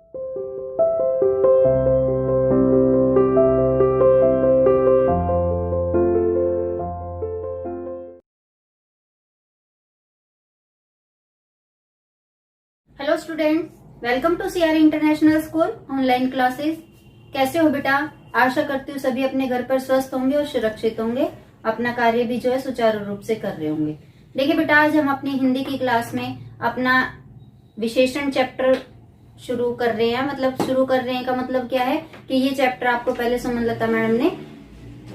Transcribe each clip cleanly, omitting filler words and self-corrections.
Hello students, welcome to CRE international school online classes. कैसे हो बेटा? आशा करती हूँ सभी अपने घर पर स्वस्थ होंगे और सुरक्षित होंगे, अपना कार्य भी जो है सुचारू रूप से कर रहे होंगे। देखिए बेटा, आज हम अपनी हिंदी की क्लास में अपना विशेषण चैप्टर शुरू कर रहे हैं। मतलब शुरू कर रहे हैं का मतलब क्या है कि ये चैप्टर आपको पहले सुमनलता मैडम ने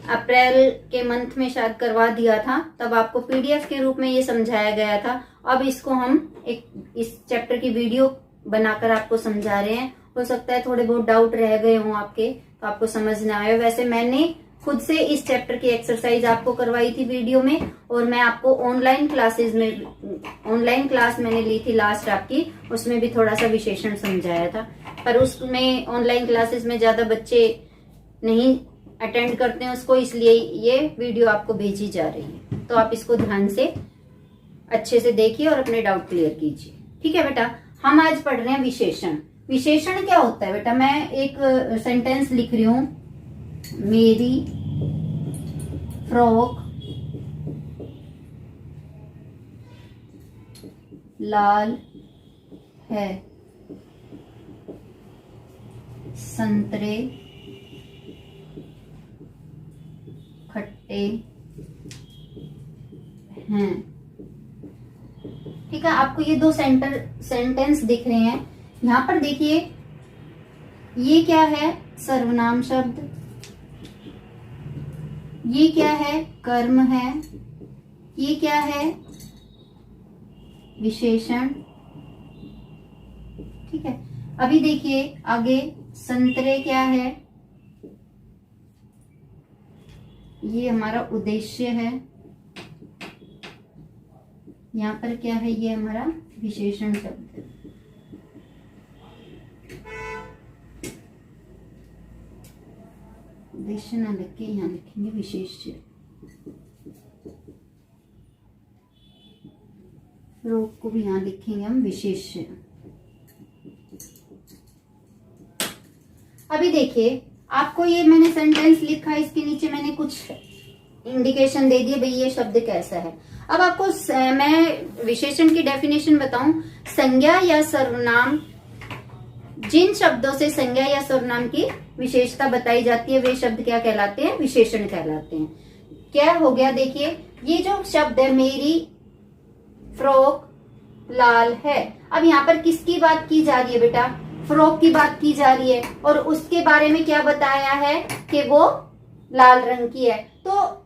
अप्रैल के मंथ में शायद करवा दिया था, तब आपको पीडीएफ के रूप में ये समझाया गया था। अब इसको हम इस चैप्टर की वीडियो बनाकर आपको समझा रहे हैं। हो सकता है थोड़े बहुत डाउट रह गए हों आपके, तो आपको समझ ना आए। वैसे मैंने खुद से इस चैप्टर की एक्सरसाइज आपको करवाई थी वीडियो में, और मैं आपको ऑनलाइन क्लास मैंने ली थी लास्ट आपकी, उसमें भी थोड़ा सा विशेषण समझाया था। पर उसमें ऑनलाइन क्लासेस में ज्यादा बच्चे नहीं अटेंड करते हैं उसको, इसलिए ये वीडियो आपको भेजी जा रही है। तो आप इसको ध्यान से अच्छे से देखिए और अपने डाउट क्लियर कीजिए। ठीक है बेटा, हम आज पढ़ रहे हैं विशेषण। विशेषण क्या होता है बेटा? मैं एक सेंटेंस लिख रही हूं, मेरी फ्रॉक लाल है, संतरे खट्टे हैं। ठीक है, आपको ये दो सेंटेंस दिख रहे हैं। यहां पर देखिए, ये क्या है? सर्वनाम शब्द। ये क्या है? कर्म है। ये क्या है? विशेषण। ठीक है, अभी देखिए आगे, संतरे क्या है? ये हमारा उद्देश्य है। यहां पर क्या है? ये हमारा विशेषण शब्द है। उद्देश्य ना लिख के यहां लिखेंगे विशेष्य। रोग को भी यहां लिखेंगे हम विशेष्य। अभी देखिए, आपको ये मैंने सेंटेंस लिखा, इसके नीचे मैंने कुछ इंडिकेशन दे दिए, भाई ये शब्द कैसा है। अब आपको मैं विशेषण की डेफिनेशन बताऊं। संज्ञा या सर्वनाम, जिन शब्दों से संज्ञा या सर्वनाम की विशेषता बताई जाती है वे शब्द क्या कहलाते हैं? विशेषण कहलाते हैं। क्या हो गया? देखिए, ये जो शब्द है, मेरी फ्रॉक लाल है। अब यहाँ पर किसकी बात की जा रही है बेटा? फ्रॉक की बात की जा रही है, और उसके बारे में क्या बताया है कि वो लाल रंग की है। तो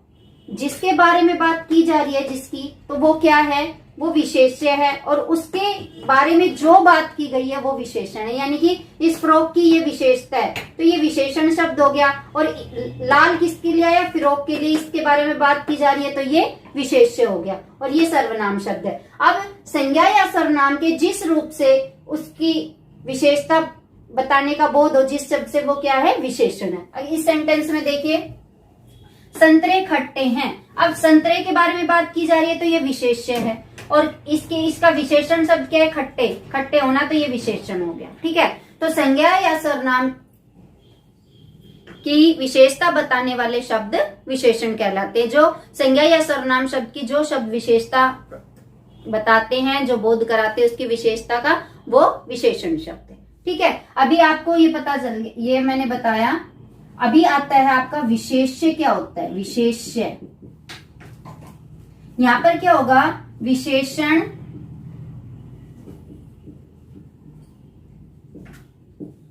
जिसके बारे में बात की जा रही है जिसकी, तो वो क्या है? वो विशेष्य है, और उसके बारे में जो बात की गई है वो विशेषण है। यानी कि इस फ्रॉक की ये विशेषता है, तो ये विशेषण शब्द हो गया। और लाल किसके लिए आया? फ्रॉक के लिए, इसके बारे में बात की जा रही है, तो ये विशेष्य हो गया, और ये सर्वनाम शब्द है। अब संज्ञा या सर्वनाम के जिस रूप से उसकी विशेषता बताने का बोध हो, जिस शब्द से, वो क्या है? विशेषण है। अब इस सेंटेंस में देखिए, संतरे खट्टे हैं। अब संतरे के बारे में बात की जा रही है, तो ये विशेष्य है, और इसका विशेषण शब्द क्या है? खट्टे। खट्टे होना, तो ये विशेषण हो गया। ठीक है, तो संज्ञा या सर्वनाम की विशेषता बताने वाले शब्द विशेषण कहलाते हैं। जो संज्ञा या सर्वनाम शब्द की जो शब्द विशेषता बताते हैं, जो बोध कराते हैं उसकी विशेषता का, वो विशेषण शब्द है। ठीक है, अभी आपको ये पता चल गया, ये मैंने बताया। अभी आता है आपका विशेष्य। क्या होता है विशेष्य? यहां पर क्या होगा? विशेषण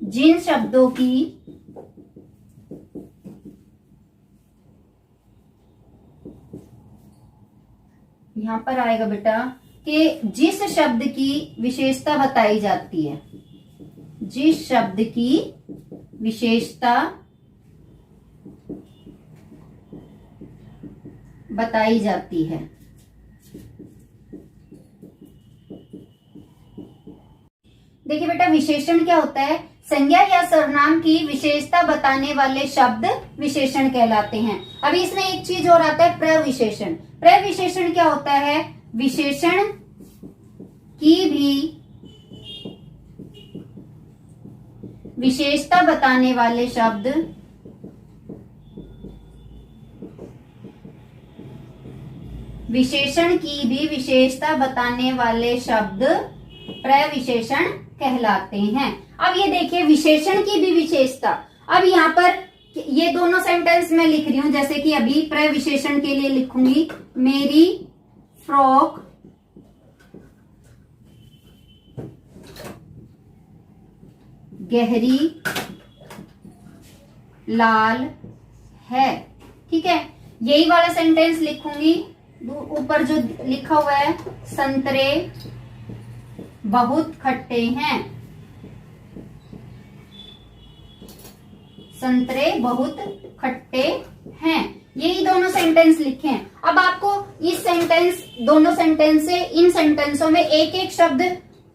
जिन शब्दों की यहां पर आएगा बेटा कि जिस शब्द की विशेषता बताई जाती है, जिस शब्द की विशेषता बताई जाती है। देखिए बेटा, विशेषण क्या होता है? संज्ञा या सर्वनाम की विशेषता बताने वाले शब्द विशेषण कहलाते हैं। अभी इसमें एक चीज और आता है, प्रविशेषण। प्रविशेषण क्या होता है? विशेषण की भी विशेषता बताने वाले शब्द विशेषण की भी विशेषता बताने वाले शब्द प्रविशेषण कहलाते हैं। अब ये देखिए विशेषण की भी विशेषता। अब यहाँ पर ये दोनों सेंटेंस मैं लिख रही हूं, जैसे कि अभी प्रविशेषण के लिए लिखूंगी, मेरी फ्रॉक गहरी लाल है। ठीक है, यही वाला सेंटेंस लिखूंगी। ऊपर जो लिखा हुआ है, संतरे बहुत खट्टे हैं, संतरे बहुत खट्टे हैं। यही दोनों सेंटेंस लिखे हैं। अब आपको इस सेंटेंस, दोनों सेंटेंस से इन सेंटेंसों में एक एक शब्द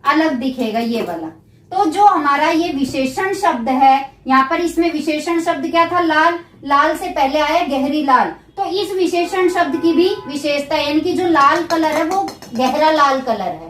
अलग दिखेगा, ये वाला। तो जो हमारा ये विशेषण शब्द है, यहाँ पर इसमें विशेषण शब्द क्या था, लाल। लाल से पहले आया गहरी लाल। तो इस विशेषण शब्द की भी विशेषता, यानी कि जो लाल कलर है वो गहरा लाल कलर है।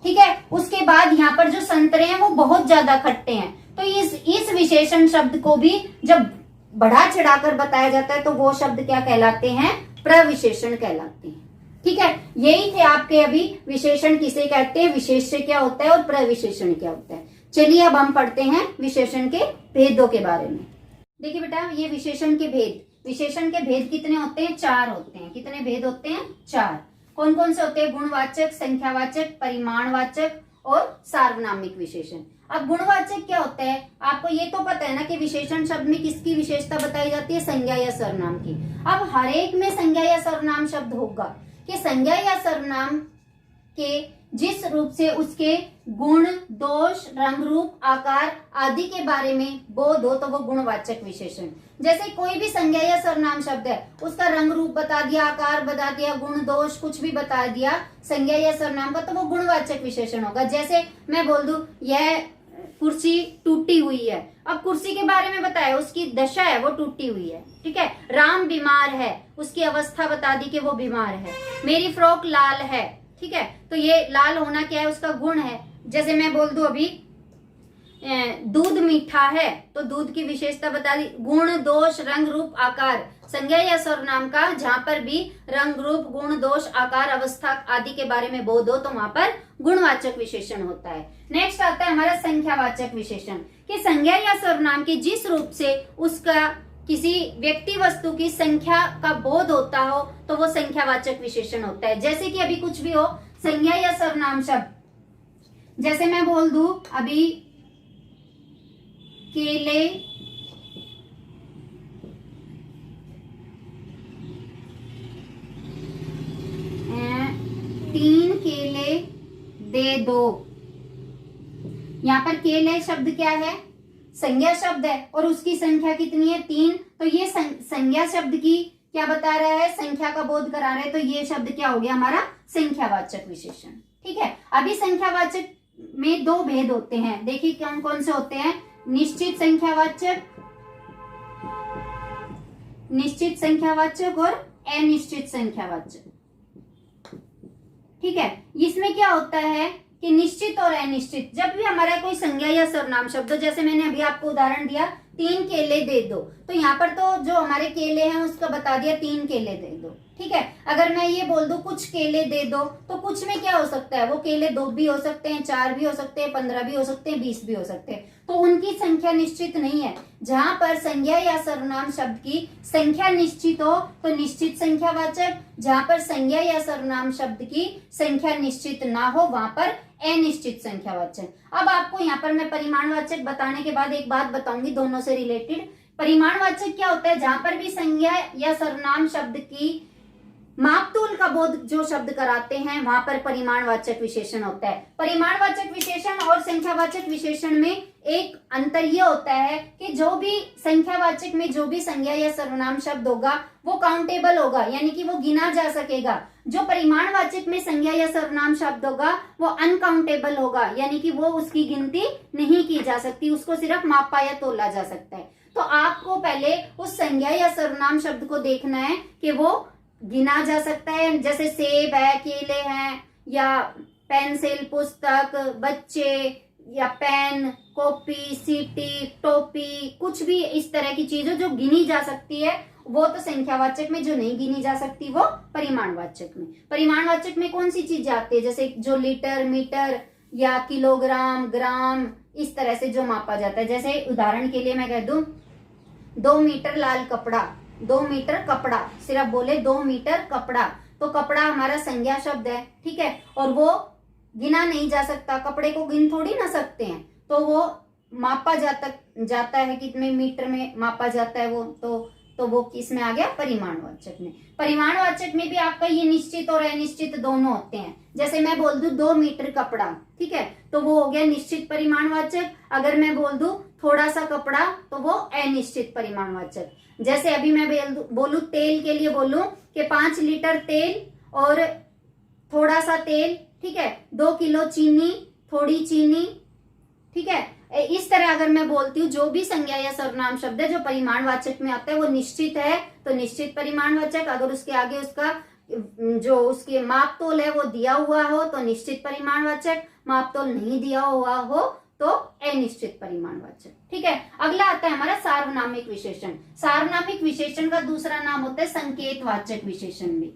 ठीक है, उसके बाद यहाँ पर जो संतरे हैं वो बहुत ज्यादा खट्टे हैं। तो इस विशेषण शब्द को भी जब बढ़ा चढ़ाकर बताया जाता है तो वो शब्द क्या कहलाते हैं, प्रविशेषण कहलाते हैं। ठीक है, यही थे आपके अभी विशेषण किसे कहते हैं, विशेष्य क्या होता है और प्रविशेषण क्या होता है। चलिए अब हम पढ़ते हैं विशेषण के भेदों के बारे में। देखिए बेटा, ये विशेषण के भेद, विशेषण के भेद कितने होते हैं, 4 होते हैं। कितने भेद होते हैं, 4। कौन कौन से होते हैं, गुणवाचक, संख्यावाचक, परिमाणवाचक और सार्वनामिक विशेषण। अब गुणवाचक क्या होता है, आपको ये तो पता है ना कि विशेषण शब्द में किसकी विशेषता बताई जाती है, संज्ञा या सर्वनाम की। अब हर एक में संज्ञा या सर्वनाम शब्द होगा कि संज्ञा या सर्वनाम के जिस रूप से उसके गुण, दोष, रंग रूप, आकार आदि के बारे में बोध हो तो वो गुणवाचक विशेषण। जैसे कोई भी संज्ञा या सर्वनाम शब्द है, उसका रंग रूप बता दिया, आकार बता दिया, गुण, दोष कुछ भी बता दिया संज्ञा या सर्वनाम का, तो वो गुणवाचक विशेषण होगा। जैसे मैं बोल दूं यह कुर्सी टूटी हुई है, अब कुर्सी के बारे में बताया, उसकी दशा है वो टूटी हुई है। ठीक है, राम बीमार है, उसकी अवस्था बता दी कि वो बीमार है। मेरी फ्रॉक लाल है। ठीक है, तो ये लाल होना क्या है, उसका गुण है। जैसे मैं बोल दूं अभी दूध मीठा है, तो दूध की विशेषता बता दी। गुण, दोष, रंग रूप, आकार, संज्ञा या सर्वनाम का जहां पर भी रंग रूप, गुण, दोष, आकार, अवस्था आदि के बारे में बोध हो तो वहां पर गुणवाचक विशेषण होता है। नेक्स्ट आता है हमारा संख्यावाचक विशेषण, कि संज्ञा या सर्वनाम के जिस रूप से उसका किसी व्यक्ति वस्तु की संख्या का बोध होता हो तो वो संख्यावाचक विशेषण होता है। जैसे कि अभी कुछ भी हो, संज्ञा या सर्वनाम शब्द, जैसे मैं बोल दूं अभी केले तीन केले दे दो। यहाँ पर केले शब्द क्या है, संज्ञा शब्द है और उसकी संख्या कितनी है, 3। तो ये संज्ञा शब्द की क्या बता रहा है, संख्या का बोध करा रहा है। तो ये शब्द क्या हो गया हमारा, संख्यावाचक विशेषण। ठीक है, अभी संख्यावाचक में 2 भेद होते हैं। देखिए कौन कौन से होते हैं, निश्चित संख्यावाचक, निश्चित संख्यावाचक और अनिश्चित संख्यावाचक। ठीक है, इसमें क्या होता है कि निश्चित और अनिश्चित, जब भी हमारा कोई संज्ञा या सर्वनाम शब्द, जैसे मैंने अभी आपको उदाहरण दिया 3 केले दे दो, तो यहाँ पर तो जो हमारे केले हैं उसका बता दिया 3 केले दे दो। ठीक है, अगर मैं ये बोल दूं कुछ केले दे दो, तो कुछ में क्या हो सकता है, वो केले 2 भी हो सकते हैं, 4 भी हो सकते हैं, 15 भी हो सकते हैं, 20 भी हो सकते हैं। तो उनकी संख्या निश्चित नहीं है। जहां पर संज्ञा या सर्वनाम शब्द की संख्या निश्चित हो तो निश्चित संख्यावाचक, जहां पर संज्ञा या सर्वनाम शब्द की संख्या निश्चित ना हो वहां पर अनिश्चित संख्यावाचक। अब आपको यहाँ पर मैं परिमाणवाचक बताने के बाद एक बात बताऊंगी दोनों से रिलेटेड। परिमाणवाचक क्या होता है, जहां पर भी संज्ञा या सर्वनाम शब्द की मापतोल का बोध जो शब्द कराते हैं वहां पर परिमाणवाचक विशेषण होता है। परिमाणवाचक विशेषण और संख्यावाचक विशेषण में एक अंतर यह होता है कि जो भी संख्यावाचक में जो भी संज्ञा या सर्वनाम शब्द होगा वो काउंटेबल होगा, यानी कि वो गिना जा सकेगा। जो परिमाणवाचक में संज्ञा या सर्वनाम शब्द होगा वो अनकाउंटेबल होगा, यानी कि वो उसकी गिनती नहीं की जा सकती, उसको सिर्फ मापा या तोला जा सकता है। तो आपको पहले उस संज्ञा या सर्वनाम शब्द को देखना है कि वो गिना जा सकता है, जैसे सेब है, केले हैं, या पेंसिल, पुस्तक, बच्चे, या पेन, कॉपी, सीटी, टोपी, कुछ भी इस तरह की चीजें जो गिनी जा सकती है वो तो संख्यावाचक में, जो नहीं गिनी जा सकती वो परिमाणवाचक में। परिमाणवाचक में कौन सी चीजें आती है, जैसे जो लीटर, मीटर या किलोग्राम, ग्राम, इस तरह से जो मापा जाता है। जैसे उदाहरण के लिए मैं कह दूं 2 मीटर लाल कपड़ा, 2 मीटर कपड़ा, सिर्फ बोले 2 मीटर कपड़ा, तो कपड़ा हमारा संज्ञा शब्द है, ठीक है, और वो गिना नहीं जा सकता, कपड़े को गिन थोड़ी ना सकते हैं, तो वो मापा जाता है, कितने मीटर में मापा जाता है वो, तो वो किस में आ गया, परिमाणवाचक में। परिमाणवाचक में भी आपका ये निश्चित और अनिश्चित दोनों होते हैं। जैसे मैं बोल दूं 2 मीटर कपड़ा, ठीक है, तो वो हो गया निश्चित परिमाणवाचक। अगर मैं बोल दूं थोड़ा सा कपड़ा, तो वो अनिश्चित परिमाणवाचक। जैसे अभी मैं बोलूं तेल के लिए बोलूं कि 5 लीटर तेल और थोड़ा सा तेल, ठीक है, 2 किलो चीनी, थोड़ी चीनी, ठीक है, इस तरह अगर मैं बोलती हूँ, जो भी संज्ञा या सर्वनाम शब्द है जो परिमाणवाचक में आता है वो निश्चित है तो निश्चित परिमाणवाचक। अगर उसके आगे उसका जो उसके माप तोल है वो दिया हुआ हो तो निश्चित परिमाणवाचक, माप तोल नहीं दिया हुआ हो तो अनिश्चित परिमाणवाचक, ठीक है। अगला आता है हमारा सार्वनामिक विशेषण। सार्वनामिक विशेषण का दूसरा नाम होता है संकेतवाचक विशेषण भी,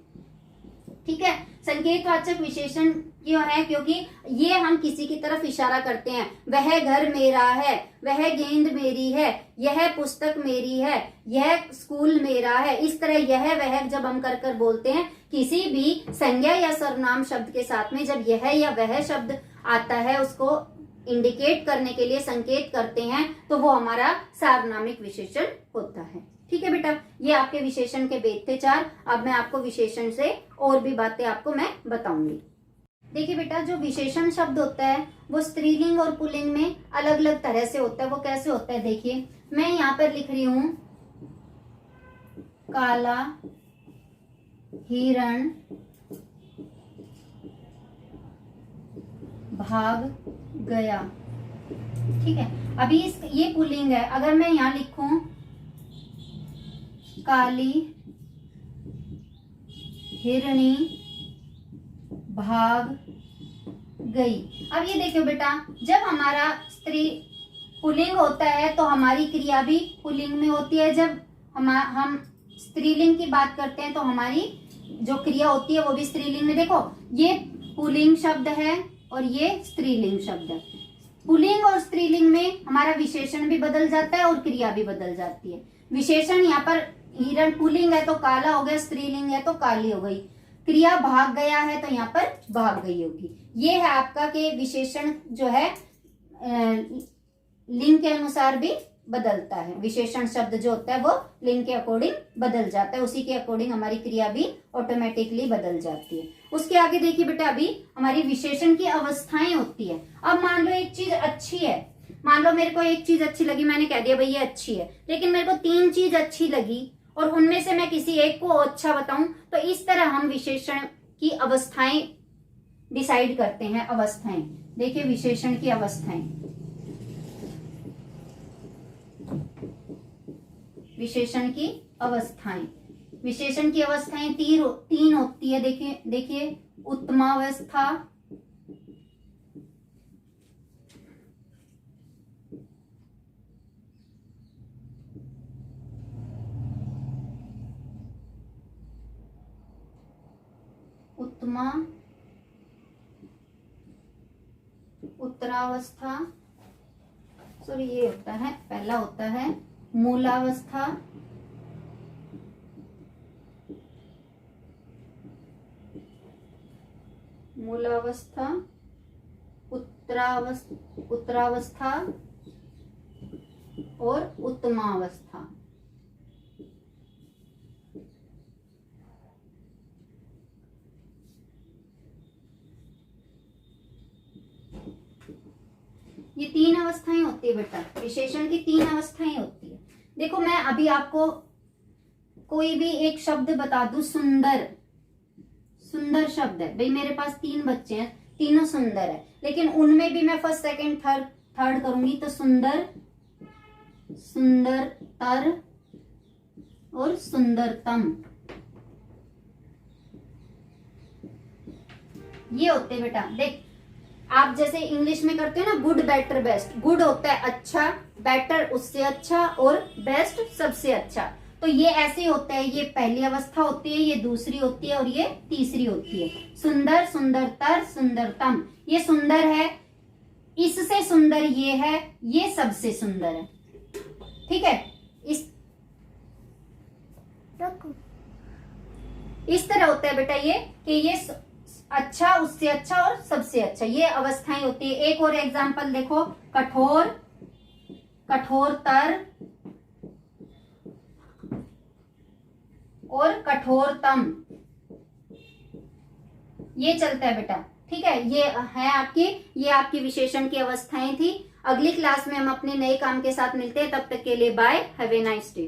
ठीक है। संकेतवाचक विशेषण क्यों है, क्योंकि ये हम किसी की तरफ इशारा करते हैं। वह घर मेरा है, वह गेंद मेरी है, यह पुस्तक मेरी है, यह स्कूल मेरा है, इस तरह यह वह जब हम कर कर बोलते हैं, किसी भी संज्ञा या सर्वनाम शब्द के साथ में जब यह या वह शब्द आता है, उसको इंडिकेट करने के लिए संकेत करते हैं, तो वो हमारा सार्वनामिक विशेषण होता है, ठीक है बेटा। ये आपके विशेषण के भेद थे 4। अब मैं आपको विशेषण से और भी बातें आपको मैं बताऊंगी। देखिए बेटा, जो विशेषण शब्द होता है वो स्त्रीलिंग और पुल्लिंग में अलग अलग तरह से होता है। वो कैसे होता है, देखिए मैं यहाँ पर लिख रही हूं काला हिरण भाग गया, ठीक है। अभी ये पुल्लिंग है। अगर मैं यहाँ लिखूं काली हिरणी भाग गई, अब ये देखो बेटा, जब हमारा स्त्री पुल्लिंग होता है तो हमारी क्रिया भी पुल्लिंग में होती है। जब हम स्त्रीलिंग की बात करते हैं तो हमारी जो क्रिया होती है वो भी स्त्रीलिंग में। देखो ये पुल्लिंग शब्द है और ये स्त्रीलिंग शब्द है। पुल्लिंग और स्त्रीलिंग में हमारा विशेषण भी बदल जाता है और क्रिया भी बदल जाती है। विशेषण यहाँ पर हिरण पुल्लिंग है तो काला हो गया, स्त्रीलिंग है तो काली हो गई। क्रिया भाग गया है तो यहाँ पर भाग गई होगी। ये है आपका के विशेषण जो है लिंग के अनुसार भी बदलता है। विशेषण शब्द जो होता है वो लिंग के अकॉर्डिंग बदल जाता है, उसी के अकॉर्डिंग हमारी क्रिया भी ऑटोमेटिकली बदल जाती है। उसके आगे देखिए बेटा, अभी हमारी विशेषण की अवस्थाएं होती है। अब मान लो एक चीज अच्छी है, मान लो मेरे को एक चीज अच्छी लगी, मैंने कह दिया भाई ये अच्छी है, लेकिन मेरे को 3 चीज अच्छी लगी और उनमें से मैं किसी एक को अच्छा बताऊं, तो इस तरह हम विशेषण की अवस्थाएं डिसाइड करते हैं। अवस्थाएं देखिए, विशेषण की अवस्थाएं, विशेषण की अवस्थाएं, विशेषण की अवस्थाएं 3 होती है। देखिए उत्तमावस्था, उत्तरावस्था, सॉरी ये होता है, पहला होता है मूलावस्था, मूलावस्था, उत्तरावस्था और उत्तमावस्था। ये 3 अवस्थाएं होती है बेटा, विशेषण की 3 अवस्थाएं होती है। देखो मैं अभी आपको कोई भी एक शब्द बता दूं, सुंदर, सुंदर शब्द है भाई, मेरे पास 3 बच्चे हैं, तीनों सुंदर है, लेकिन उनमें भी मैं फर्स्ट सेकंड थर्ड करूंगी तो सुंदर, सुंदरतर और सुंदरतम, ये होते बेटा। देख आप जैसे इंग्लिश में करते हो ना, गुड बेटर बेस्ट। गुड होता है अच्छा, बेटर उससे अच्छा, और बेस्ट सबसे अच्छा। तो ये ऐसे होता है, ये पहली अवस्था होती है, ये दूसरी होती है, और ये तीसरी होती है। सुंदर, सुंदरतर, सुंदरतम। ये सुंदर है, इससे सुंदर ये है, ये सबसे सुंदर है। ठीक है, इस तरह होता है बेटा ये, कि ये अच्छा, उससे अच्छा, और सबसे अच्छा, ये अवस्थाएं होती है। एक और एग्जांपल देखो, कठोर, कठोरतर और कठोरतम, ये चलता है बेटा। ठीक है, ये है आपकी, ये आपकी विशेषण की अवस्थाएं थी। अगली क्लास में हम अपने नए काम के साथ मिलते हैं, तब तक के लिए bye, have a nice day.